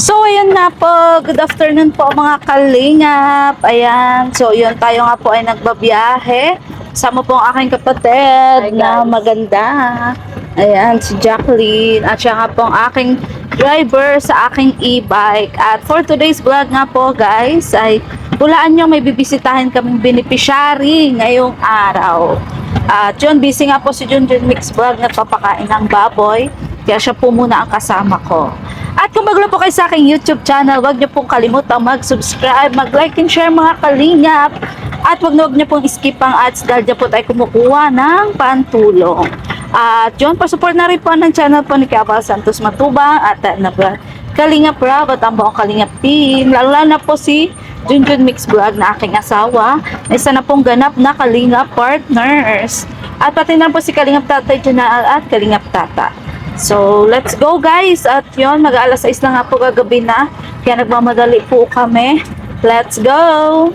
So, ayun nga po. Good afternoon po mga kalingap. Ayan. So, yun tayo nga po ay nagbabiyahe. Sama po ang aking kapatid na maganda. Ayan, si Jacqueline. At siya nga po ang aking driver sa aking e-bike. At for today's vlog nga po guys, ay hulaan nyo may bibisitahin kaming beneficiary ngayong araw. At yun, busy nga po si Junjun Mix Vlog nagpapakain ng baboy. Kaya siya po muna ang kasama ko. At kung bago po kayo sa aking YouTube channel, huwag niyo pong kalimutang mag-subscribe, mag-like and share mga kalingap. At huwag niyo pong skip ang ads dahil dyan po tayo kumukuha ng pantulong. At yun, pa-support na rin po ng channel po ni Kabal Santos Matubang at Kalingap Rob at ang buong Kalingap team. Lalo na po si Junjun Mix Vlog na aking asawa. Isa na pong ganap na Kalingap partners. At pati na po si Kalingap Tatay Junal at Kalingap Tata. So, let's go guys. At yun, mag-aalas 6 na nga po gagabi na. Kaya nagmamadali po kami. Let's go!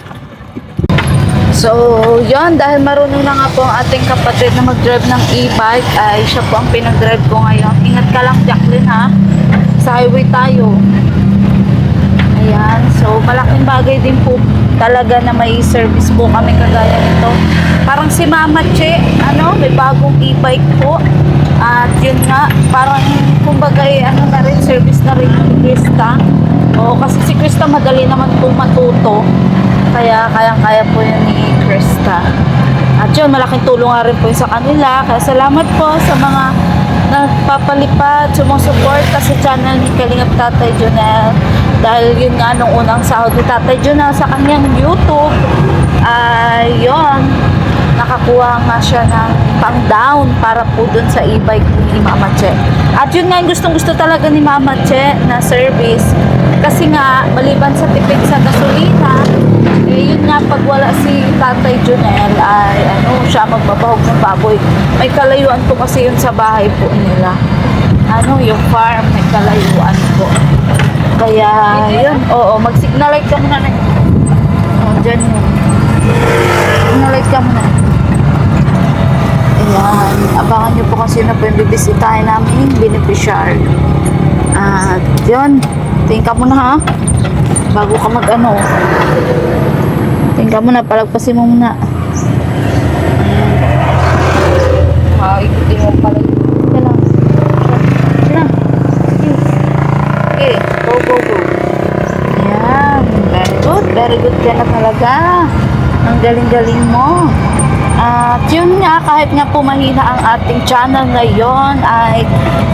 So, yun, dahil marunong na nga po ang ating kapatid na mag-drive ng e-bike, ay siya po ang pinag-drive ko ngayon. Ingat ka lang, Jacqueline, ha? Sa highway tayo. Ayan. So, malaking bagay din po talaga na may service po kami kagaya nito. Parang si Mama Che, may bagong e-bike po. At yun nga, parang kumbaga na rin, service na rin ni Krista. O, kasi si Krista madali naman po matuto. Kaya kayang-kaya po yun ni Krista. At yun, malaking tulong nga rin po yun sa kanila. Kaya salamat po sa mga nagpapalipad, sumusuporta sa channel ni Kalingap Tatay Jonel. Dahil yun nga, nung unang sahod ni Tatay Jonel sa kanyang YouTube, yun, nakakuha nga siya ng pang-down para po dun sa e-bike ni Mama Che. At yun nga yung gustong-gusto talaga ni Mama Che na service. Kasi nga, maliban sa tipid sa gasolina, yun nga, pag wala si Tatay Jonel, ay siya magbabahog ng baboy. May kalayuan po kasi yun sa bahay po nila. Yung farm, may kalayuan po. Kaya, yun, mag-signal light ka muna na. Dyan yun. Signal light ka muna. Ayan, abangan nyo po kasi na po yung bibisitahin namin beneficiary. At yun, tingin ka muna ha, bago ka tingin ka muna, palagpasin mo muna. Ikutin mo pala. Sige lang. Sige. Okay, go. Ayan, very good ka na talaga. Ang galing-galing mo. At yun nga, kahit nga po mahina ang ating channel ngayon, ay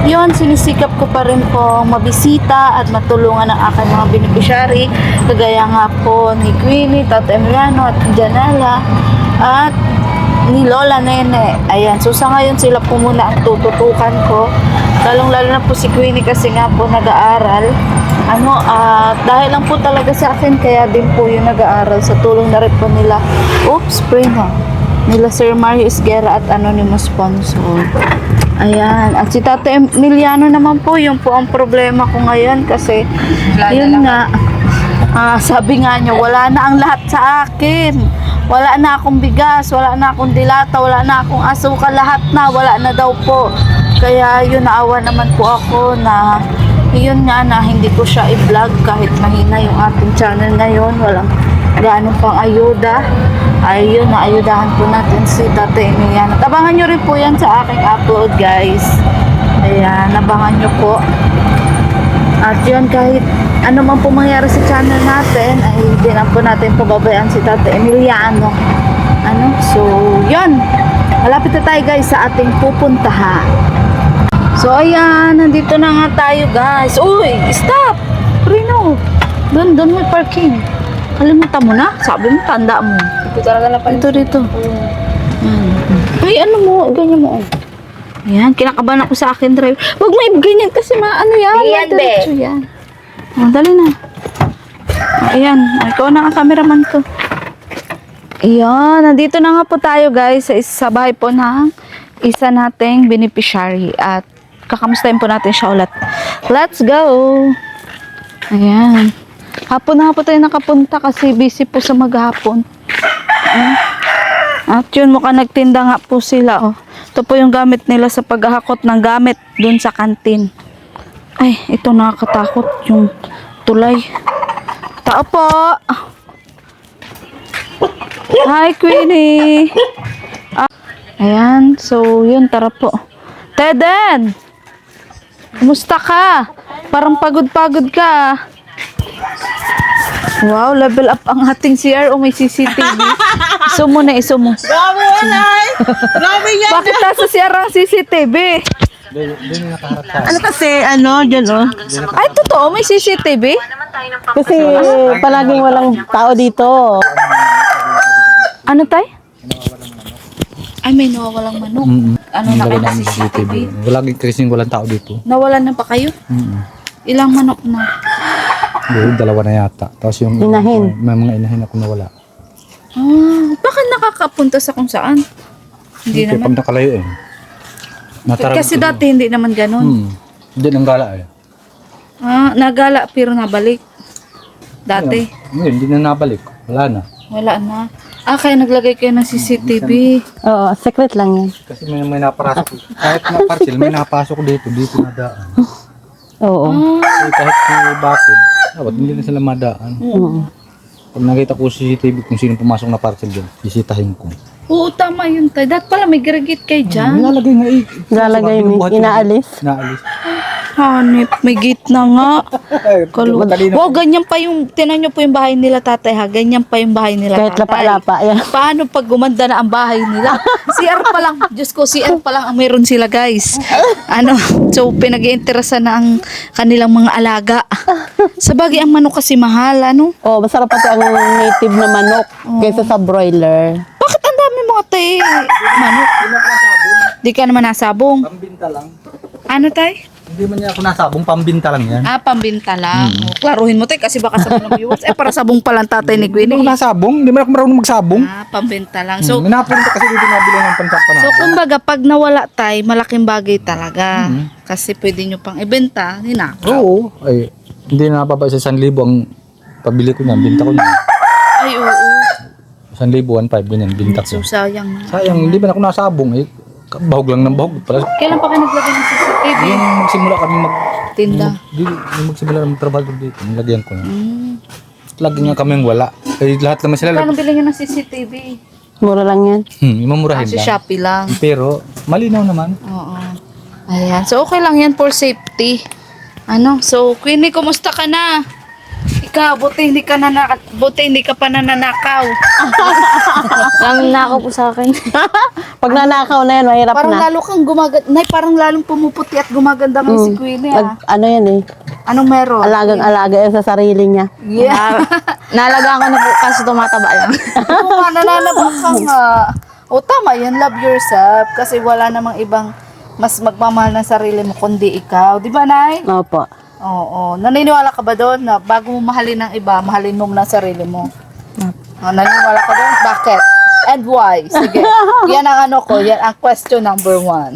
yun, sinisikap ko pa rin po mabisita at matulungan ang aking mga beneficiary. Kagaya nga po ni Queenie, Tata Emiliano at Janela at ni Lola Nene. Ayan, so sa ngayon sila po muna ang tututukan ko. Lalong-lalo na po si Queenie kasi nga po nag-aaral. Dahil lang po talaga sa akin, kaya din po yung nag-aaral sa tulong na rin po nila. Nila Sir Mario Esguera at anonymous sponsor. Ayan. At si Tata Emiliano naman po, yung po ang problema ko ngayon kasi yun nga, sabi nga niya, wala na ang lahat sa akin. Wala na akong bigas, wala na akong dilata, wala na akong asukal, lahat na, wala na daw po. Kaya yun, naawa naman po ako na yun nga na hindi ko siya i-vlog kahit mahina yung ating channel ngayon. Walang gaano pang ayuda. Ayun, naayudahan po natin si Tata Emiliano. Abangan nyo rin po yan sa aking upload guys. Ayan, abangan nyo po. At yun, kahit ano man po mangyari sa channel natin, ay hindi na po natin pababayaan si Tata Emiliano. So, yun. Malapit na tayo guys sa ating pupuntahan. So, ayan, nandito na nga tayo guys. Uy, stop! Rino, doon may parking. Kalimutan mo na? Sabi mo, tanda mo. Ito talaga na pa. Dito. Ay, ganyan mo. Ayan, kinakabahan ako sa akin drive. Huwag mo ganyan kasi yan. Diretso yan. Dali na. Ayan, ikaw na ang cameraman ko. Ayan, nandito na nga po tayo guys sa bahay po ng isa nating beneficiary. At kakamustahin po natin siya ulit. Let's go! Ayan. Hapon na tayo nakapunta kasi busy po sa maghapon. At yun, mukhang nagtinda nga po sila. Ito po yung gamit nila sa paghahakot ng gamit dun sa kantin. Ay, ito nakakatakot yung tulay. Tao po. Hi, Queenie. Ayan, so yun, tara po. Teden! Kumusta ka? Parang pagod-pagod ka. Wow, level up ang ating CR o may CCTV. Iso mo na, iso mo. Grabe walay! Grabe yan! Bakit nasa CR ang CCTV? Ano kasi, dyan Ay, totoo, may CCTV? Kasi palaging walang tao dito. Ano tay? Ay, may nawawalang manok. Ano na kayo na CCTV? Wala kasing walang tao dito. Nawalan na pa kayo? Ilang manok na? Dalawa na yata. Tapos yung Inahin. may mga inahin ako nawala. Bakit nakakapunta sa kung saan? Hindi Kaya naman. pag nakalayo Kasi dati hindi naman ganun. Hindi nang gala Nagala pero nabalik. Dati. Ngayon, hindi na nabalik. Wala na. Wala na. Kaya naglagay kayo ng CCTV. Oo, secret lang yan. Kasi may napasok. Kahit na parcel, may napasok dito nadaan. Oo. Kasi kahit may bakit, dapat hindi na sila madaan. Pag nakita ko sa CCTV kung sino pumasok na parcel dyan, isitahin ko. Oo, tama yun tayo. Dati pala may girigit kayo dyan. Nilalagay nga Lalagay mo, inaalis. Inaalis. Hanip, may gate na nga. Wow, ganyan pa yung, tinan nyo po yung bahay nila tatay ha. Ganyan pa yung bahay nila Kahit tatay. lapa-lapa, yan. Paano pag gumanda na ang bahay nila? CR pa lang. Diyos ko, CR pa lang ang meron sila guys. So pinag-iinteresan na ang kanilang mga alaga. Sa bagay ang manok kasi mahal, Oo, masarap pati ang native na manok kaysa sa broiler. Bakit ang dami mga tay manok? Di ka naman nasabong. Pambinta lang. Ano tay? Hindi man niya ako nasabong, pambinta lang yan. Pambinta lang. Klaruhin mo tay kasi baka sabong ng viewers. Para sabong palang tatay ni Hindi Queenie. ako nasabong, hindi man ako marunong magsabong. Pambinta lang. So, Minapunta kasi dito nabili ng pansapan so kumbaga pag nawala tay, malaking bagay talaga. Kasi pwede nyo pang ibenta, ninakaw. Oo. Ay, hindi na napaba sa 1,000 ang pabili ko niyan, binta ko niyan. Ay, oo. 1,000, 1,500 ganyan, binta ko. So, sayang. Sayang, hindi man ako nasabong eh. Bahog lang ng bahog. Para Kailan pa kayo naglagay ng CCTV? yung magsimula kami Tinda. yung magsimula ng trabaho dito, nilagyan ko na. Lagi nga kami wala. Eh, lahat naman sila. Kano bilhin nyo ng CCTV? Mura lang yan. Imamurahin Kasi lang. Shopee lang. Pero, malinaw naman. Oo. Ayan. So, okay lang yan for safety. So, Queenie, kumusta ka na? Ikaw, buti hindi ka pa nananakaw. Nakaw po sa akin. Pag nanakaw na yan, mahirap Parang na. lalo kang parang lalong pumuputi at gumaganda ngayon si Queenie, Ano yan eh, Anong meron? alagang-alaga yan sa sarili niya. Yeah. Nalagaan ko na po kasi tumataba lang. Oo nga, nananaba ka nga. O tama yan, love yourself. Kasi wala namang ibang mas magmamahal ng sarili mo kundi ikaw. Di ba, Nay? Opo. Oo. Naniniwala ka ba doon na bago mo mahalin ng iba, mahalin mo ng sarili mo? Naniniwala ka doon? Bakit? And why? Sige. Yan ang yan ang question number 1.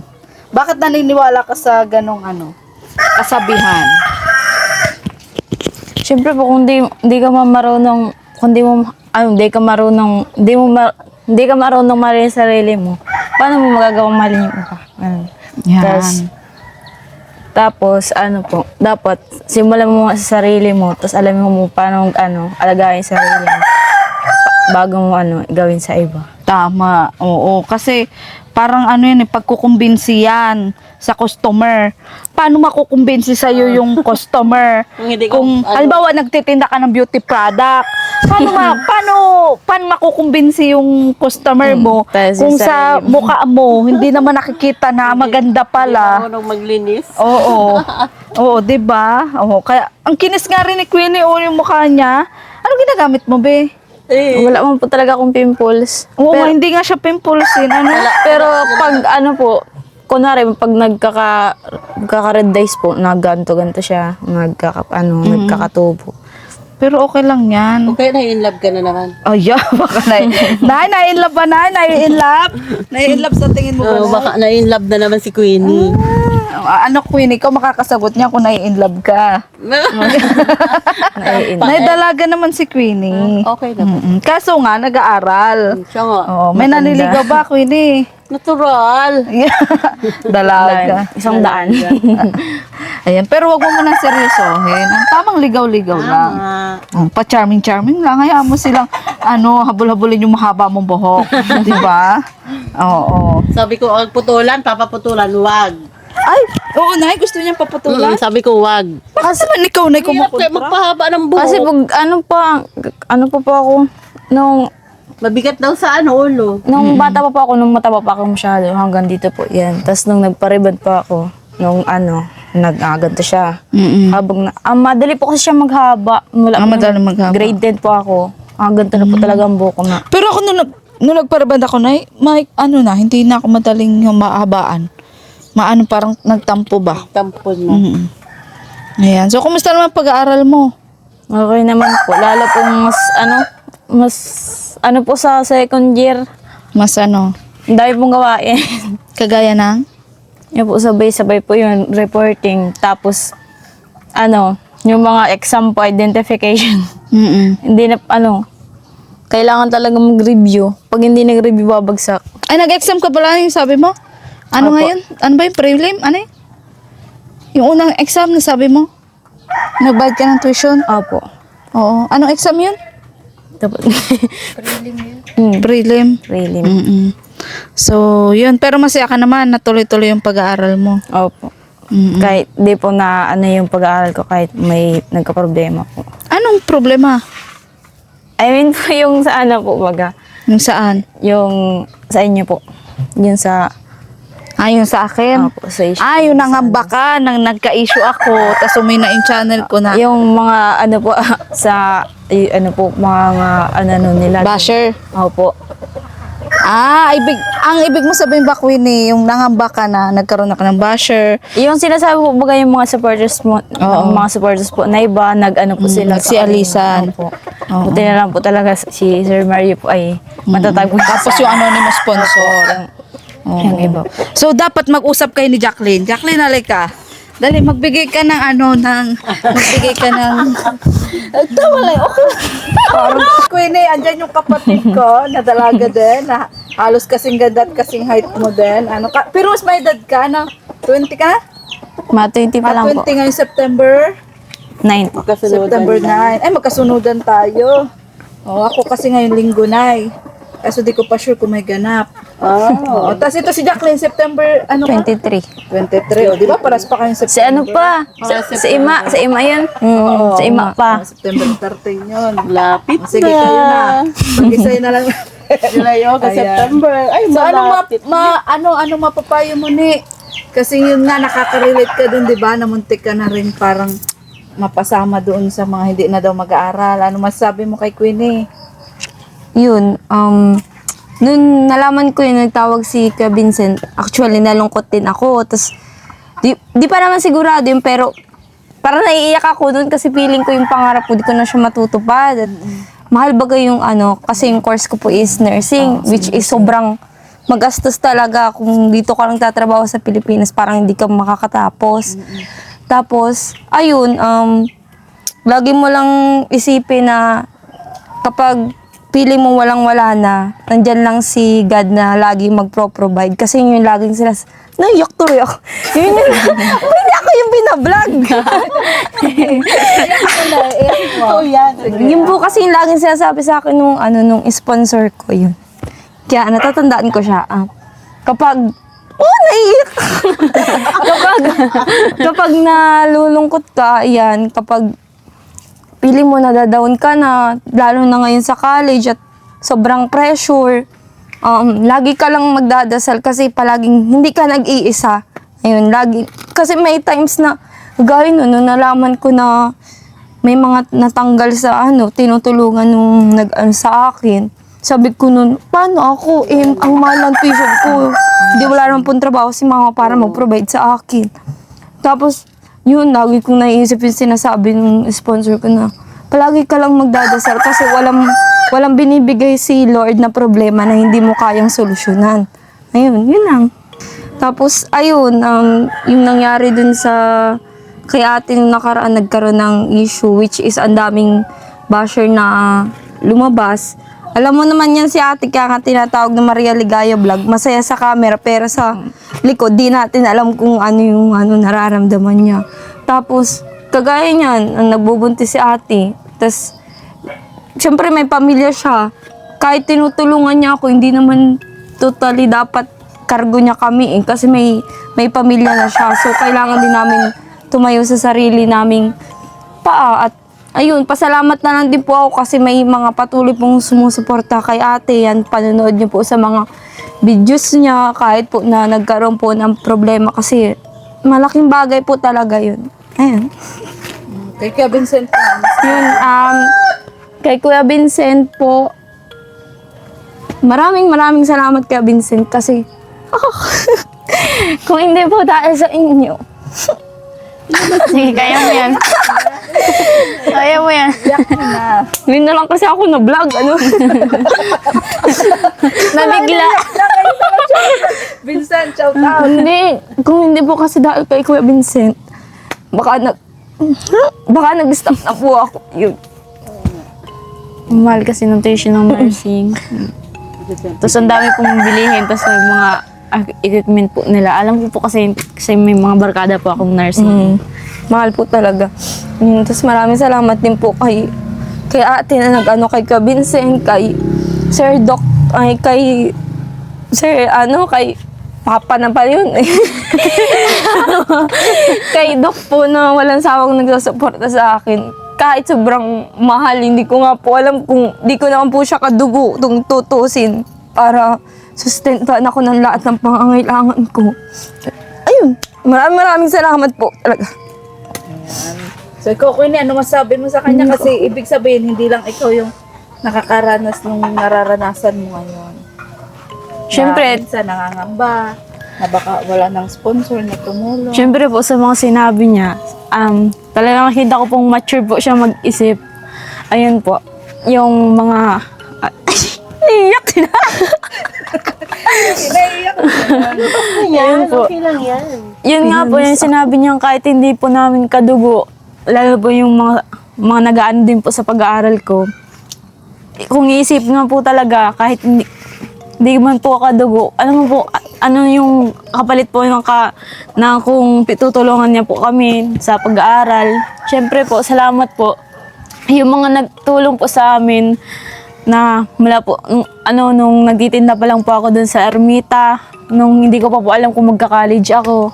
Bakit naniniwala ka sa ganong kasabihan? Siyempre po kung di ka marunong, kung di ka marunong mahalin sa sarili mo, paano mo magagawang mahalin yung iba? Yan. Tapos dapat simulan mo sa sarili mo, tapos alam mo paano alagayin sa sarili mo bago mo gawin sa iba. Tama. Oo. Kasi parang pagkukumbinsi yan sa customer. Paano makukumbinsi sa'yo yung customer? Kung halimbawa nagtitinda ka ng beauty product, paano makukumbinsi yung customer mo kung sa mukha mo hindi naman nakikita na maganda pala? Marunong maglinis. Oo. Oo, 'di ba? Oo, kaya ang kinis nga rin ni Queenie yung mukha niya. Ano ginagamit mo, be? Wala man po talaga akong pimples. Oo, hindi nga siya pimples yun. Pero pag kunwari pag nagkaka-red days po, nagganto-ganto siya, nagkakatubo. Pero okay lang yan. Okay, na-in-love ka na naman. Oh, yeah. Baka na-in-love ba na? Na-in-love? Na-in-love sa tingin mo ba? Oo, baka na-in-love na naman si Queenie. Queenie, ikaw makakasagot niya kung na-in-love ka. Naidalaga naman si Queenie. Okay naman. Kaso nga, nag-aaral. Siya nga. Oh, may naniligaw ba, Queenie? Natural. Dalaga. 100. Ayan, pero wag mo munang seryosohin. Ang tamang ligaw-ligaw lang. Pa-charming-charming lang. Hayaan mo silang, habol-habulin yung mahaba mong buhok. Di ba? Oo. Sabi ko, wag putulan, papaputulan, wag. Ay, oo, Nay. Gusto niyang paputulan. Sabi ko, wag. Bakit naman ikaw, Nay, Hirap kayo kumukontra? magpahaba ng buhok. Kasi pag ano pa ako, nung Mabigat daw sa ulo. bata pa ako, nung mataba pa ako masyado, hanggang dito po yan. Tapos nung nagparibad pa ako, nung nag-ganto siya. Habang madali po kasi siya maghaba. Mula Madali maghaba. Grade 10 po ako. Ganto na po talaga ang buhok ko na. Pero ako nung nagparaband ako, Nay, hindi na ako madaling humahabaan. Parang nagtampo ba? Tampon mo. Ayan. So, kumusta naman pag-aaral mo? Okay naman po. Lalo po mas po sa second year. Mas Ang dami pong gawain. kagaya ng? Yan po, sabay-sabay po yun, reporting. Tapos, yung mga exam po, identification. Hindi na, kailangan talaga mag-review. Pag hindi nag-review, babagsak. Ay, nag-exam ka pala yung sabi mo? Ano Opo. nga yun? Ano ba yung prelim? Ano yun? Yung unang exam na sabi mo? Nagbayad ka ng tuition? Opo. Oo. Anong exam yun? Tapos, Prelim. really. So, yun. Pero masaya ka naman na tuloy-tuloy yung pag-aaral mo. Opo. Kahit di po na yung pag-aaral ko, kahit may nagka-problema po. Anong problema? I mean po yung sa po, baga. Yung saan? Yung sa inyo po. Yung sa, Yung sa akin? Opo, sa issue. Yung nangamba ka, nang nagka-issue ako, tas umina yung channel ko na Yung mga po, sa, mga nila. basher. Opo. Ang ibig mo sabihin ba, Queenie, yung nangamba ka na, nagkaroon na ka ng basher, Yung sinasabi po baga yung mga supporters mo, mga supporters po na iba, po sila. nagsialisan. Opo. Oo. Buti na lang po talaga si Sir Mario po ay matatag po. Tapos yung anonymous sponsor. Yung iba po. So, dapat mag-usap kayo ni Jacqueline. Jacqueline, halika. Dali, magbigay ka ng magbigay ka ng... Tama lang, okay. Queenie, andyan yung kapatid ko, na dalaga din, na halos kasing ganda at kasing height mo din. Pero mas may edad ka, 20 ka na? Mga 20 pa lang po. 20 ngayong September? 9 po. September 9. Ay, magkasunudan tayo. Ako kasi ngayong linggo na Kaso di ko pa sure kung may ganap. Tapos ito si Jacqueline, September, 23. 23. Di ba? Paras pa kayong Si September. Sa Ima yun. Sa Ima pa. September 13 yun. Lapit Sige, kayo na. Mag-isay na lang. July, August, Ayan. September. Ay, So, malapit. anong mapapayo mo ni? Kasi yun nga, nakaka-relate ka dun, di ba? Namuntik ka na rin parang mapasama doon sa mga hindi na daw mag-aaral. Ano masasabi mo kay Queenie? Yun, nung nalaman ko yun, nagtawag si Ka Vincent, actually, nalungkot din ako. Tapos, di pa naman sigurado yun, pero parang naiiyak ako nun kasi feeling ko yung pangarap ko, di ko na siya matutupad. At mahal bagay yung kasi yung course ko po is nursing, which is sobrang magastos talaga kung dito ka lang tatrabaho sa Pilipinas, parang hindi ka makakatapos. Tapos, ayun, lagi mo lang isipin na kapag feeling mo walang-wala na, nandyan lang si God na lagi magpro-provide. Kasi yun yung laging sila, naiyak tuloy ako. Yun yung, hindi ako yung binablog. Yun po kasi yung laging sinasabi sa akin nung sponsor ko yun. Kaya natatandaan ko siya. Kapag, naiiyak. kapag nalulungkot ka, yan, kapag feeling mo nadadown ka na, lalo na ngayon sa college at sobrang pressure, lagi ka lang magdadasal kasi palaging hindi ka nag-iisa. Ayun, lagi. Kasi may times na, gaya nun, nalaman ko na may mga natanggal sa tinutulungan nung sa akin. Sabi ko nun, paano ako? Ang mahal ng tuition ko. Hindi wala naman pong trabaho si mama para mag-provide sa akin. Tapos, yun, lagi kong naiisip yung sinasabi ng sponsor ko na palagi ka lang magdadasal kasi walang binibigay si Lord na problema na hindi mo kayang solusyonan. Ayun, yun lang. Tapos, ayun, yung nangyari dun sa kay ate nung nakaraan, nagkaroon ng issue which is ang daming basher na lumabas. Alam mo naman yan si ate, kaya nga tinatawag na Maria Ligaya Vlog. Masaya sa camera, pero sa likod, di natin alam kung ano yung nararamdaman niya. Tapos, kagaya niyan, ang nagbubuntis si ate. Tapos, syempre may pamilya siya. Kahit tinutulungan niya ako, hindi naman totally dapat kargo niya kami kasi may pamilya na siya. So, kailangan din namin tumayo sa sarili naming paa. At ayun, pasalamat na lang din po ako kasi may mga patuloy pong sumusuporta kay ate. Yan, panonood niyo po sa mga videos niya kahit po na nagkaroon po ng problema kasi malaking bagay po talaga yun. Ayan. Kay Kuya Vincent po. Yun, kay Kuya Vincent po, maraming salamat Kuya Vincent kasi kung hindi po dahil sa inyo. Sige, kaya mo yan. Kaya mo yan. Ngayon na lang kasi ako na-vlog, Nabigla. Vincent, shout out. Hindi, kung hindi po kasi dahil kay Kuya Vincent, baka nag-stop na po ako. Yun. Mahal kasi ng tuition ng nursing. Tapos ang dami pong bilihin. Tapos may mga equipment po nila. Alam ko po kasi may mga barkada po akong nursing. Mahal po talaga. Tapos maraming salamat din po kay ate na kay Kuya Vincent, kay Sir Doc, kay Papa na pala yun. Kay Doc po na walang sawang nagsusuporta sa akin. Kahit sobrang mahal, hindi ko nga po alam kung di ko naman po siya kadugo itong tutusin para sustentaan ako ng lahat ng pangangailangan ko. Ayun, maraming salamat po talaga. So, ikaw, Queenie, ano masabi mo sa kanya? Kasi ibig sabihin, hindi lang ikaw yung nakakaranas nung nararanasan mo ngayon. Siyempre, Na minsan nangangamba, na baka wala ng sponsor na tumulong. Siyempre po sa mga sinabi niya, talagang nakita ko pong mature po siya mag-isip. Ayun po, yung mga... Iyak sila! Ayun po. Yun nga po, yung sinabi niya kahit hindi po namin kadugo, lalo po yung mga nag-aan din po sa pag-aaral ko. Kung iisip nga po talaga, kahit hindi man po kadugo, ano yung kapalit po na kung tutulungan niya po kami sa pag-aaral. Siyempre po, salamat po. Yung mga nagtulong po sa amin na mula po, nung nagtitinda pa lang po ako dun sa Ermita, nung hindi ko pa po alam kung magka-college ako.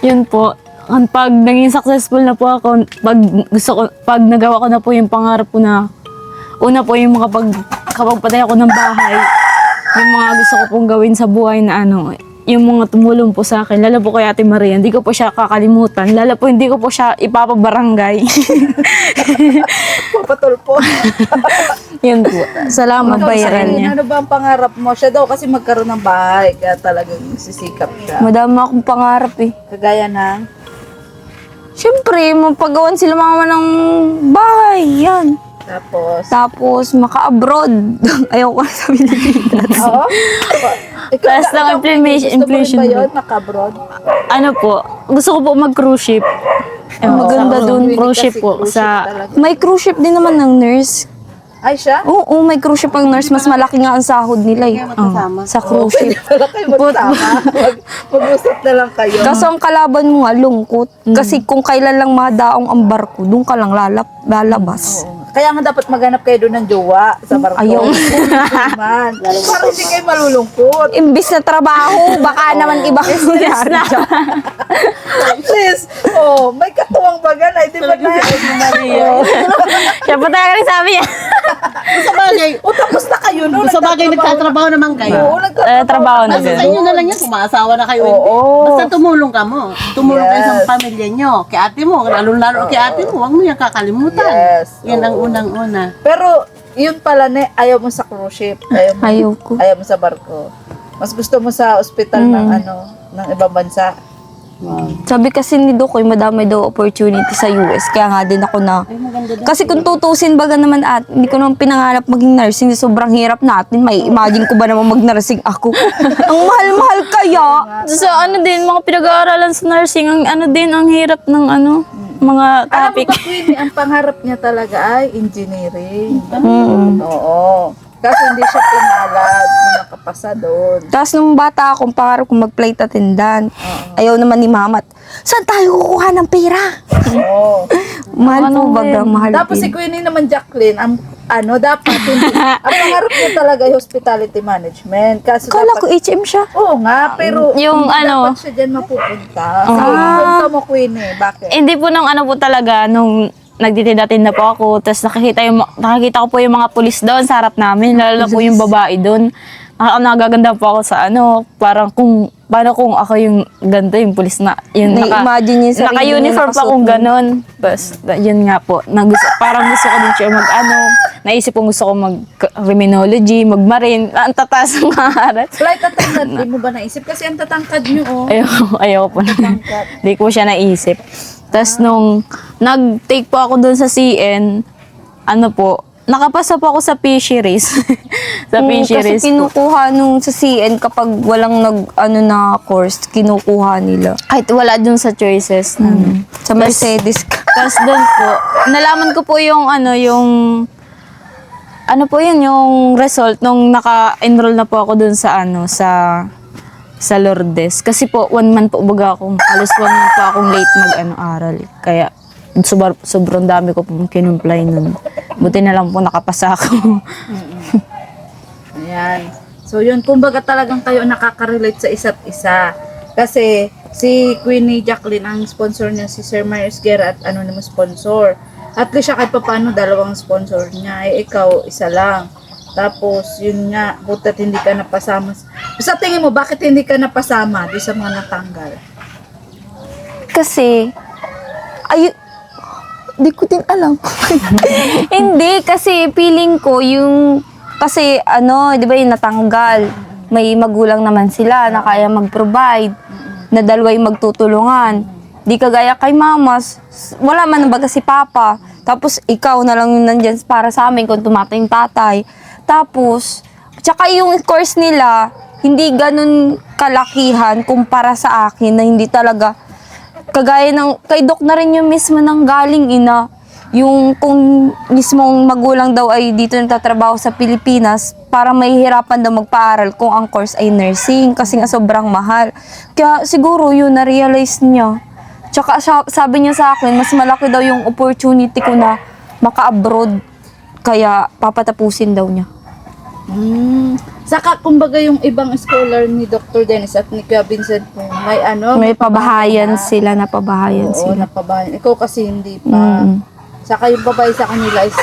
Yun po. Pag naging successful na po ako, pag nagawa ko na po yung pangarap ko na, una po yung kapag patay ako ng bahay, yung mga gusto ko pong gawin sa buhay na yung mga tumulong po sa akin, lalo po kay Ate Maria, hindi ko po siya kakalimutan, lalo po hindi ko po siya ipapabarangay. Papatulpo. Yun po. Salamat bayaran niya. Ano ba ang pangarap mo? Siya daw kasi magkaroon ng bahay, kaya talagang sisikap siya. Madami akong pangarap eh. Kagaya ng... Siyempre, mapagawan sila mama ng bahay, yan. Tapos maka-abroad. Ayaw ko sa Pilipinas. Oo? Taas ng inflation Gusto mo rin ba yun, rate. maka-abroad? Ano po, gusto ko po mag-cruise ship. Maganda dun. Cruise ship po sa... May cruise ship din naman ng nurse. Ay, siya? Oo, may cruise ship ang nurse. Mas malaki nga ang sahod nila eh. Sa cruise ship. Wala kayo magsama. Mag-usap na lang kayo. Kaso ang kalaban mo nga, lungkot. Kasi kung kailan lang madaong ang barko, doon ka lang lalabas. Oo. Kaya nga dapat maghanap kayo doon ng jowa sa barko. Ayaw. Man. Para hindi kayo malulungkot. Imbis na trabaho, baka naman iba nangyari dyan. At least, may katuwang baga na. Hindi ba na? Siya po talaga rin sabi niya. Sa bagay, Tapos na kayo no? sa bagay nagtatrabaho naman kayo. Oo, Trabaho na Basta sa din. inyo na lang yan, kung maasawa na kayo. Oo. Basta tumulong ka mo. Tumulong kayo Yes. sa pamilya nyo. Kay ate mo, lalo-lalo kay ate mo, huwag mo yan kakalimutan. Yes. Yan ang Oo. unang-una. Pero, yun pala, ayaw mo sa cruise ship. Ayaw ko. Ayaw mo sa barko. Mas gusto mo sa ospital ng ng ibang bansa. Sabi kasi ni Dokoy, madami daw opportunity sa US. Kaya nga din ako na... Kasi kung tutusin baga naman hindi ko naman pinangarap maging nursing. Sobrang hirap natin. May imagine ko ba naman mag-nursing ako? Ang mahal-mahal kaya. Sa din, mga pinag-aaralan sa nursing, ang hirap ng mga Alam mo topic. ba, Queenie, ang pangarap niya talaga ay engineering. Oo. Kaso hindi siya pinalad na nakapasa doon. Tapos nung bata akong pangarap kong mag-flight attendant. Ayaw naman ni mama. Saan tayo kukuha ng pera? Oo. Mahal po bagang mahal Tapos si din. Queenie naman, Jacqueline, ang dapat hindi. Ang pangarap niya talaga ay hospitality management. Kaso Kala dapat, ko HM siya. oo nga, pero Yung hindi ano- dapat siya dyan mapupunta. Punta mo, Queenie. Bakit? Hindi po nung ano po talaga, nung nagtitinda-tinda po ako, tapos nakakita ko po yung mga pulis doon sa harap namin, lalo na po yung babae doon. Nagaganda po ako sa ano, parang paano kung ako yung ganito, yung pulis na, yung Na-imagine niya yung sarili niya naka-uniform pa nakasuot kung nun. ganon. Bas, yun nga po, parang gusto ko din siya naisip ko gusto ko mag-criminology, mag-marine, ang tataas ng mga aral. Flight attendant, di mo ba naisip? Kasi ang tatangkad niyo, oh. Ayaw po na. Tatangkad. Hindi ko siya naisip. Tapos nung nag-take po ako doon sa CN, nakapasa po ako sa fisheries. sa fisheries Kasi po. kinukuha nung sa CN kapag walang na course, kinukuha nila. Kahit wala doon sa choices. Sa Mercedes ka. Tapos doon po, nalaman ko po yung yung result nung naka-enroll na po ako doon sa sa Lourdes. Kasi po, 1 month po baga akong, halos 1 month po akong late aral. Kaya, sobrang dami ko pong kinumply nun. Buti na lang po nakapasa ako. Ayan. So yun, kumbaga talagang kayo nakaka-relate sa isa't isa. Kasi si Queenie Jacqueline, ang sponsor niya si Sir Marius Guerra at anonymous sponsor. At least siya kahit paano 2 sponsor niya. Ikaw, isa lang. Tapos, yun nga, butat hindi ka napasama. Sa tingin mo, bakit hindi ka napasama di sa mga natanggal? Kasi, di ko din alam. Hindi, kasi feeling ko kasi di ba yung natanggal, may magulang naman sila na kaya mag-provide, na 2 yung magtutulungan. Di kagaya kay mama, wala man baga si papa. Tapos ikaw na lang yung nandyan para sa amin kung tumatay yung tatay. Tapos, tsaka yung course nila, hindi ganun kalakihan kumpara sa akin na hindi talaga kagaya kay Doc na rin yung mismo nang galing ina. Yung kung mismong magulang daw ay dito nagtatrabaho sa Pilipinas, para mahihirapan daw magpaaral kung ang course ay nursing kasi nga sobrang mahal. Kaya siguro yun, na-realize niya. Tsaka sabi niya sa akin, mas malaki daw yung opportunity ko na maka-abroad. Kaya papatapusin daw niya. Saka, kumbaga yung ibang scholar ni Dr. Dennis at ni Kuya Vincent po, May pabahayan sila, napabahayan Oo, sila. napabayan. Ikaw kasi hindi pa. Saka yung babae sa kanila is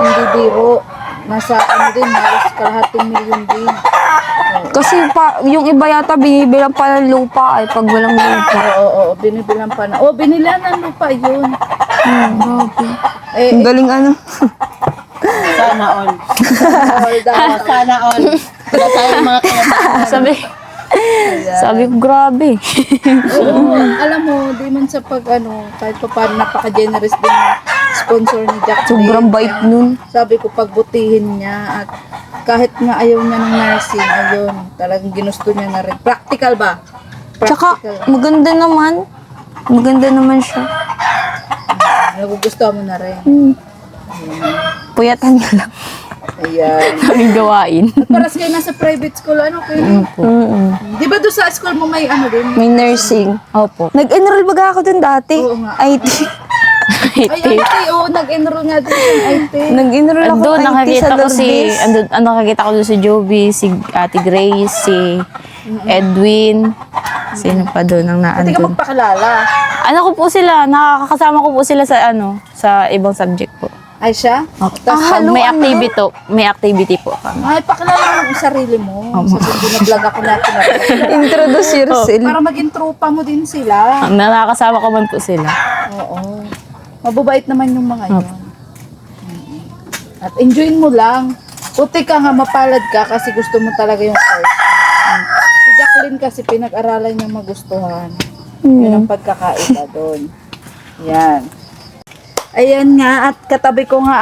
hindi biro. Nasa din, halos $250,000 din. Kasi yung iba yata binibilang pa ng lupa ay pag walang lupa. Oo, binibilan pa na. Binilan ng lupa yun. Grabe. Eh, Ang galing ano. Sana all. all down. Sana all. Wala tayong mga kinatapos. Sabi ko, grabe. Oo, alam mo, di man sa kahit pa paano napaka-generous din ng sponsor ni Jack. Sobrang bait nun. Sabi ko, pagbutihin niya at kahit nga ayaw niya ng nursing, ayun, talagang ginusto niya na rin. Practical ba? Tsaka Practical. maganda naman. Maganda naman siya. Nagugustuhan mo na rin. Puyatan niya lang. Ayan. Kaming gawain. Paras kayo nasa private school, kayo? Di ba doon sa school mo may din? May nursing. Opo. Nag-enroll baga ako dun dati. Oo nga. IT. Ay, IT, nag-enroll nga din sa IT. Nag-enroll ako Andun, IT nakakita sa ko Lourdes. nakakita ko doon si Joby, si Ate Grace, si Edwin. Sino pa doon ang Hindi ka naandun? magpakilala. Nakakasama ko po sila sa ibang subject po. Ay siya? Tapos Tapos pag may activity po kami. ay, pakilala mo ang sarili mo. Sabi ko, na-vlog ako natin. Introduce yourself. Para maging tropa mo din sila. Nakakasama ko man po sila. Oo. Mababait naman yung mga yun. At enjoyin mo lang. Puti ka nga, mapalad ka kasi gusto mo talaga yung course. Si Jacqueline kasi pinag-aralan niyang magustuhan. Yun ang pagkakaiba doon. Yan. Ayan nga, at katabi ko nga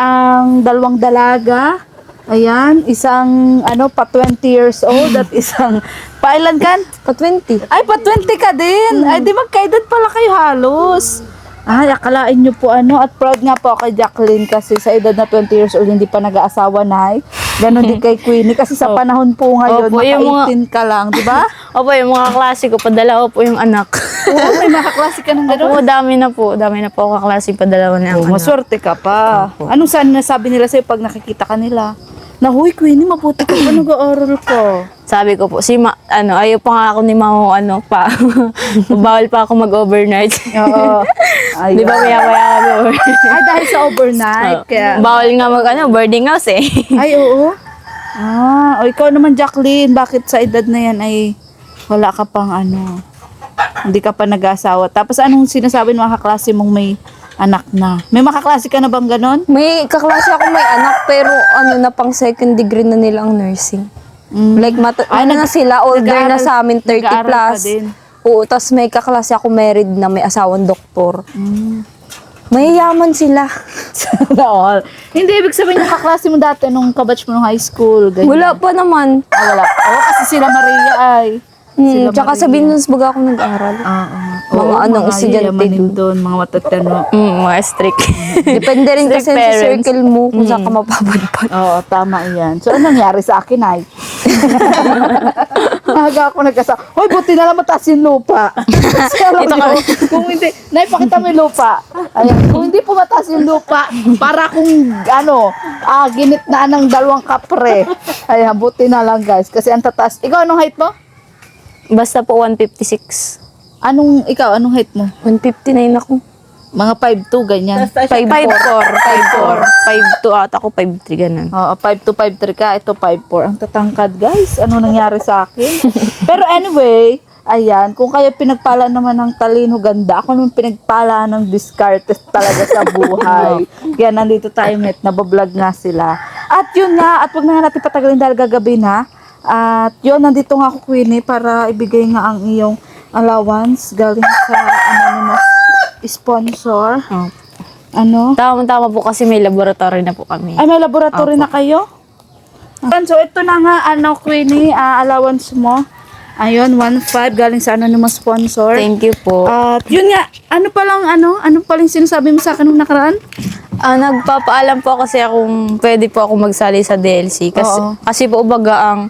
ang 2 dalaga. Ayan, isang pa 20 years old at isang pailan kan? Pa 20. Ay, pa 20 ka din. Ay, di magkaedad pala kayo halos. Ay, akalain nyo po at proud nga po ako kay Jacqueline kasi sa edad na 20 years old hindi pa nag-aasawa na. Ganon din kay Queenie kasi sa panahon po ngayon, Opo, yung maka 18 ka lang, di ba? Opo, yung mga klase ko, padala ko po yung anak. Oo, may makaklase ka ng Opo, ganon. dami na po ako kaklase padala ko na Oh, ang anak. maswerte ka pa. Anong saan nasabi nila sa'yo pag nakikita ka nila? Na, huy, Queenie, mabuti ka pa, nag-aaral ka. Sabi ko po, ayaw pa nga ako ni Mamo, pa. Bawal pa ako mag-overnight. Oo. Di ba, maya-maya kami overnight? Ay, dahil sa overnight. Kaya, Bawal nga boarding house eh. ay, oo. O ikaw naman, Jacqueline, bakit sa edad na yan ay wala ka pang hindi ka pa nag-asawa? Tapos anong sinasabi ng mga kaklase mong may anak na? May makaklase ka na bang ganon? May kaklase ako may anak pero na pang second degree na nila ang nursing. Like na sila, older na sa amin, 30 nag-aaral pa plus. din. Oo, tas may kaklase ako married na may asawang doktor. Mayayaman sila. All. Hindi, ibig sabihin yung kaklase mo dati nung kabatch mo nung high school. Ganyan. Wala pa naman. Wala pa. Oo, kasi sila Maria ay. Sila Tsaka Maria. sa Binus baga ako nag-aral. Oo, Mga estudyante yayamanin doon, mga matatano. Mga strict. Depende rin kasi Strict sa parents. circle mo kung saan ka mapapadpad. Oo, tama yan. So, anong nangyari sa akin ay? Aga ako nagkasa. Hoy, buti na lang mataas yung lupa. Kasi alam nyo, kung hindi, naipakita mo yung lupa. Ayan, kung hindi po mataas yung lupa, para kung ginitnaan ng 2 kapre. Ayan, buti na lang guys. Kasi ang tataas. Ikaw, anong height mo? Basta po 156. Anong height mo? 159 ako. Mga 5'2", ganyan. 5'4". 5'2" at ako 5'3", ganun. Oo, 5'2", 5'3" ka. Ito 5'4". Ang tatangkad, guys. Ano nangyari sa akin? Pero anyway, ayan. Kung kayo pinagpala naman ng talino ganda, ako naman pinagpala ng discarded talaga sa buhay. Kaya nandito tayo, met. Nabablog nga sila. At yun nga, at wag na nga natin patagalin dahil gagabi na. At yun, nandito nga ako, Queenie, para ibigay nga ang iyong allowance galing sa anonymous sponsor. Tama po kasi may laboratory na po kami. Ay, may laboratory na kayo? So, ito na nga, Queenie, allowance mo. Ayun, 1.5 galing sa anonymous sponsor. Thank you po. At yun nga, ano palang sinasabi mo sa akin nung nakaraan? Nagpapaalam po kasi akong pwede po ako magsali sa DLC. Oo. Kasi po ubaga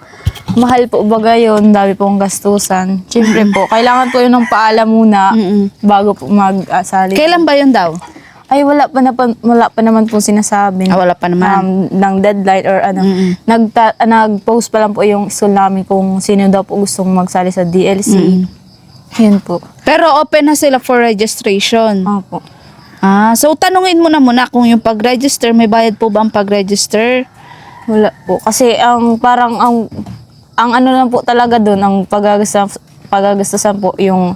mahal po ubaga yun, dami pong gastusan. Siyempre po, kailangan po yun ng paalam muna bago po magsali. Kailan ba yun daw? Ay, wala pa naman po sinasabi. Wala pa naman. Ng deadline or nag-post pa lang po yung school namin kung sino daw po gustong magsali sa DLC. Yun po. Pero open na sila for registration. Opo. So tanungin mo na muna kung yung pag-register, may bayad po ba ang pag-register? Wala po. Kasi ang ano lang po talaga doon, ang pagagastusan po yung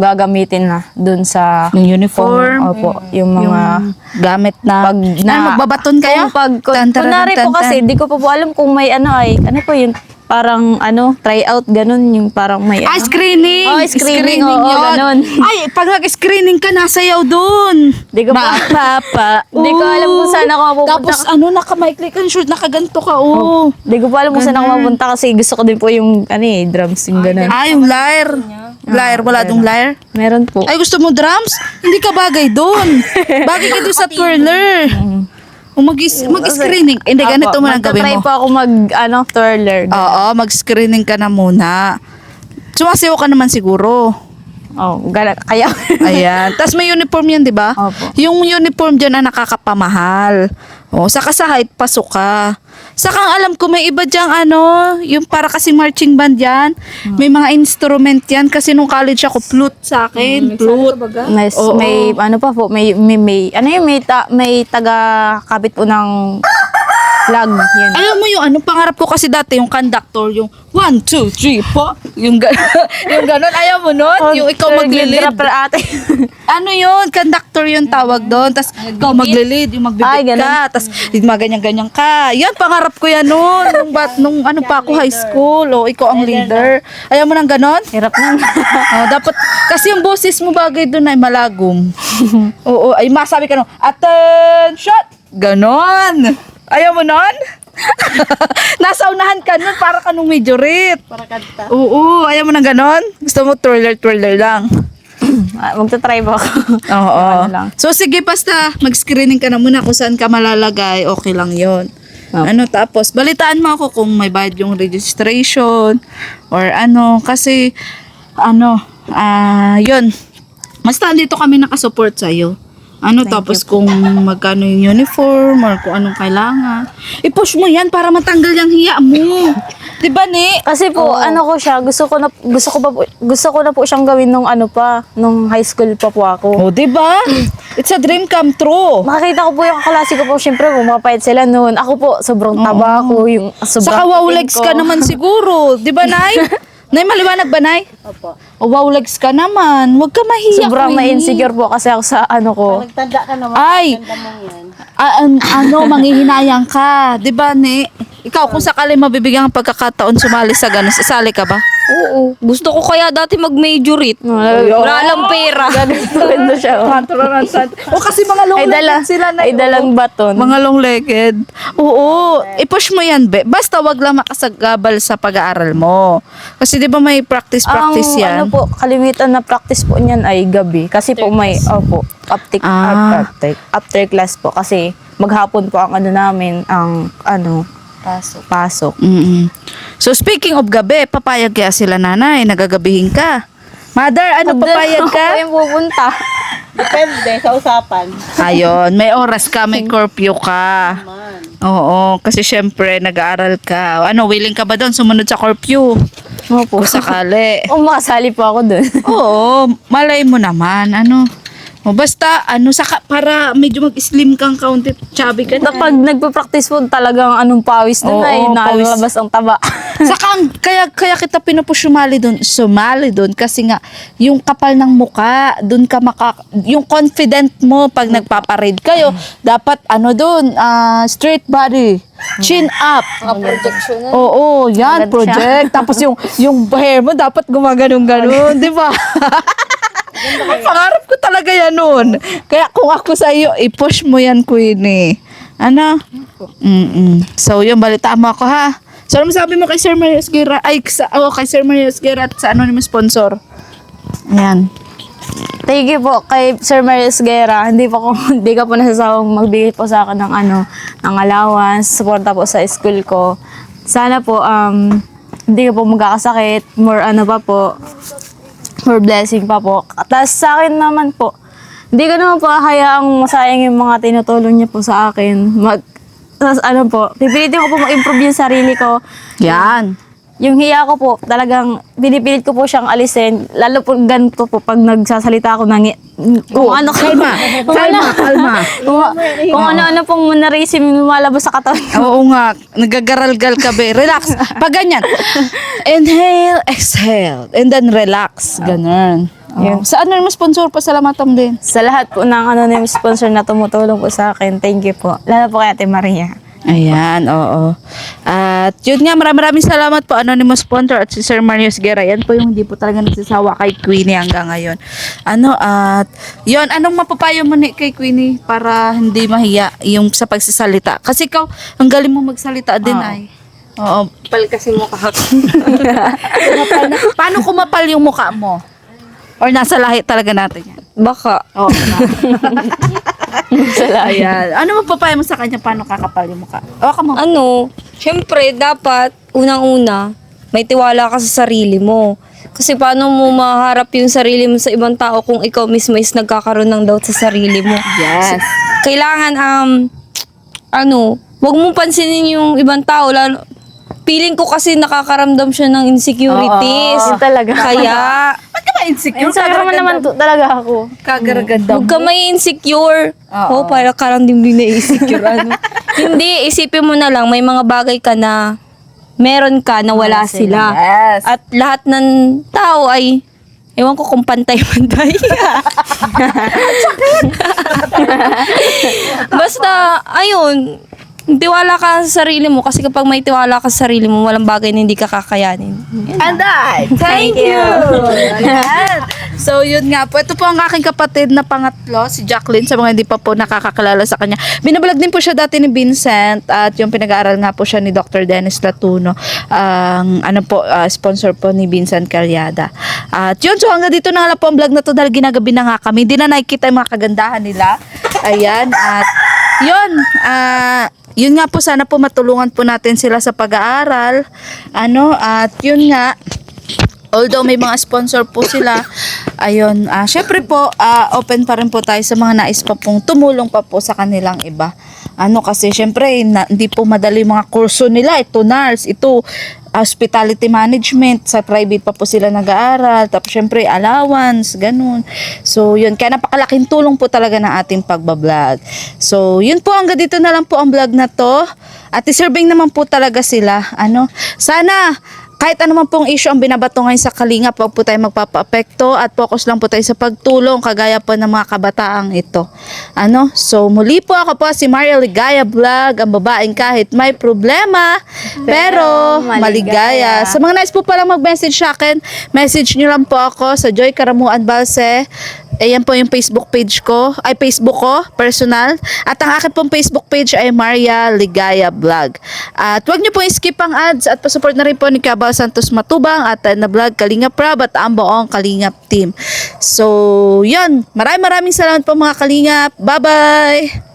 gagamitin na doon sa Yung uniform? Opo, yung mga Gamit na, magbabaton kayo? Kunwari po kasi, di ko po alam kung may ano yun, parang tryout, ganun, yung parang may screening! Oh, screening, oo, yun. ganun. Ay, pag nag-screening ka, nasayaw dun! Di ko po, di ko alam kung saan ako mapupunta. Tapos nakamaikli ka, short, nakaganto ka, Di ko po alam kung saan ako mapunta kasi gusto ko din po yung drums, yung ganun. Yung lyre. Lyre, wala dong lyre? Meron po. Ay, gusto mo drums? Hindi ka bagay doon. Bagay ka doon sa twirler. Mag-screening. Hindi, ganito mo lang gawin Magta-try mo. po ako twirler. Oo, mag-screening ka na muna. Sumasayaw ka naman siguro. Kaya. Ayan. Tapos may uniform yan, di ba? Opo. Yung uniform dyan na nakakapamahal. Saka sa height, pasok ka. Saka ang alam ko, may iba dyang yung para kasi marching band yan. May mga instrument yan. Kasi nung college ako, flute sa akin. Flute. Oo. May may taga-kapit po ng flag. Yan. Alam mo yung pangarap ko kasi dati, yung conductor, yung 1, 2, 3, 4. Yung ganon. Ayaw mo nun? Yung ikaw maglilid. Rapper ate. Yun? Conductor yung tawag doon. Tapos ikaw maglilid, yung magbibig ka. Tapos maganyan-ganyan ka. Yan, pangarap ko yan noon. Nung pa ako high school. Ikaw ang leader. Ayaw mo nang ganon? Hirap na. Dapat, kasi yung boses mo bagay doon ay malagom. Oo, ay masabi ka attention! Ganon! Ayaw mo nun? Nasa unahan ka nun, para ka nung majorit. Para kanta. Oo, ayaw mo nang ganon? Gusto mo twirler lang. Magta-try ba ako? Oo. Ano lang. So sige, basta mag-screening ka na muna kung saan ka malalagay, okay lang 'yon. Opo. Ano, tapos balitaan mo ako kung may bayad yung registration or ano, kasi ano, yun. Basta dito kami nakasupport sa iyo. Ano, tapos kung magkano yung uniform or kung anong kailangan. I-push mo yan para matanggal yung hiya mo. Diba, Ni? Kasi po, ano ko siya, gusto ko na po siyang gawin nung nung high school pa po ako. Oh, diba? It's a dream come true. Makakita ko po yung kaklase ko po, syempre, bumapayat sila noon. Ako po, sobrang taba ko, yung sobrang Saka wow itim legs ko. ka naman siguro. Diba, Nay? Nay, maliwanag ba, Nay? Opo. O, wow legs ka naman. Huwag ka mahiya. Sobrang Queenie. na-insecure po kasi ako sa ano ko. Nagtanda ka naman. Ay, manghihinayang ka. Di ba, Ni? Ikaw, kung sakali mabibigyan ng pagkakataon sumali sa ganun, sasali ka ba? Oo. Gusto ko kaya dati mag-majorate. Wala lang pera. Ganda siya. Oh. O kasi mga long-legged sila na Ay dalang baton. Mga long-legged. Oo, i-push mo yan, be. Basta wag lang makasagabal sa pag-aaral mo. Kasi di ba may practice yan? Ano po, kalimitan na practice po niyan ay gabi. Kasi po may, after class po. Kasi maghapon po ang ano namin, ang pasok. Mm-mm. So speaking of gabi, papayag kaya sila nanay, nagagabihin ka. Mother, ano papayag ka? Ako yung pupunta. Depende sa usapan. Ayun, may oras ka, may curfew ka. Oo, kasi syempre nag-aaral ka. Ano, willing ka ba doon sumunod sa curfew? Opo. Kung sakali. Makasali po ako dun. Oo, malay mo naman, ano. O basta, para medyo mag-slim kang kaunti, chubby ka na. Kapag nagpa-practice po, talagang anong pawis Oo, na ay pawis. nakalabas ang taba. Saka, kaya kita pinupush sumali doon kasi nga, yung kapal ng muka, doon ka yung confident mo pag nagpaparade kayo, dapat doon, straight body, chin up. Projection na. Oo, yan, Agad project. Tapos yung hair mo dapat gumaganong-ganon, di ba? Pangarap ko talaga yan noon. Kaya kung ako sa iyo, i-push mo yan, Queenie. Ano? So, yun, balita mo ako, ha? So, ano masabi mo kay Sir Mario Esguerra? Kay Sir Mario Esguerra at sa anonymous sponsor. Ayan. Thank you po kay Sir Marius Guerra. Hindi ka po nasasawang magbigay po sa akin ng ng allowance, suporta po sa school ko. Sana po hindi ka po magkakasakit, more blessing pa po. Tapos sa akin naman po, hindi ko naman po hayaang masayang yung mga tinutulong niya po sa akin. Tapos pipilitin ko po mag-improve yung sarili ko. Yan. Yung hiya ko po, talagang pinipilit ko po siyang alisin. Lalo po ganito po pag nagsasalita ako Kalma. kung ano-ano pong mannerism yung lumalabas sa katawan ko. Oo nga, nagagaral-gal ka be. Relax. Pag ganyan. Inhale, exhale. And then relax. Ganun. Yun. Sa anonymous sponsor, pasalamatan din. Sa lahat po ng anonymous sponsor na tumutulong po sa akin, thank you po. Lalo po kay Ate Maria. Ayan, oo. At yun nga, maraming salamat po, anonymous sponsor at si Sir Marius Guerra. Yan po yung hindi po talaga nagsasawa kay Queenie hanggang ngayon. At yun, anong mapapayo mo kay Queenie para hindi mahiya yung sa pagsasalita? Kasi ikaw, ang galing mo magsalita din ay. Oo. Pal kasi mukha ko. Paano kumapal yung mukha mo? Or nasa lahi talaga natin yan? Baka. Oo. Ayan. Ano mapapayo mo sa kanya? Paano kakapal yung mukha? Mo. Syempre, dapat, unang-una, may tiwala ka sa sarili mo. Kasi paano mo maharap yung sarili mo sa ibang tao kung ikaw mismo is nagkakaroon ng doubt sa sarili mo? Yes. Kailangan, wag mong pansinin yung ibang tao. Feeling ko kasi nakakaramdam siya ng insecurities. Yun talaga. Kaya, Ba't ka ma-insecure? Insecure naman talaga ako. Kagaraganda huwag ka may insecure. Oo. Para karang din na-insecure. Hindi, isipin mo na lang, may mga bagay ka na meron ka na wala sila. Yes. At lahat ng tao ay, ewan ko kung pantay-pantay. Basta, ayun, tiwala ka sa sarili mo kasi kapag may tiwala ka sa sarili mo, walang bagay na hindi ka kakayanin. And I thank you. Ayan. So, yun nga po. Ito po ang aking kapatid na pangatlo, si Jacqueline, sa mga hindi pa po nakakakilala sa kanya. Binablog din po siya dati ni Vincent at yung pinag-aaral nga po siya ni Dr. Dennis Latuno. Ang sponsor po ni Vincent Calyada. At yun, so hanggang dito na nga lang po ang vlog na to dahil ginagabi na nga kami. Hindi na nakikita yung mga kagandahan nila. Ayan, at yun, yun nga po, sana po matulungan po natin sila sa pag-aaral. At yun nga, although may mga sponsor po sila, ayun, syempre po, open pa rin po tayo sa mga nais pa pong tumulong pa po sa kanilang iba. Kasi syempre, hindi po madali mga kurso nila. Ito nurse, ito hospitality management, sa private pa po sila nag-aaral, tapos syempre allowance, ganun. So yun, kaya napakalaking tulong po talaga ng ating pagbablog. So yun po, hanggang dito na lang po ang vlog na to. At deserving naman po talaga sila. Sana kahit ano man pong issue ang binabato ngayon sa Kalingap, wag po tayo magpapa-apekto at focus lang po tayo sa pagtulong kagaya po ng mga kabataang ito. So muli po, ako po si Maria Ligaya Vlog, ang babaeng kahit may problema pero maligaya. Sa mga nais po palang mag-message sa akin, message nyo lang po ako sa Joy Karamuan Balse. Ayan po yung Facebook page ko, ay Facebook ko, personal. At ang akin pong Facebook page ay Maria Ligaya Vlog. At huwag niyo po i-skip ang ads at pasupport na rin po ni Cabal Santos Matubang at na vlog Kalingap Prab at ang buong Kalingap team. So, yun. Maraming salamat po mga Kalingap. Bye-bye!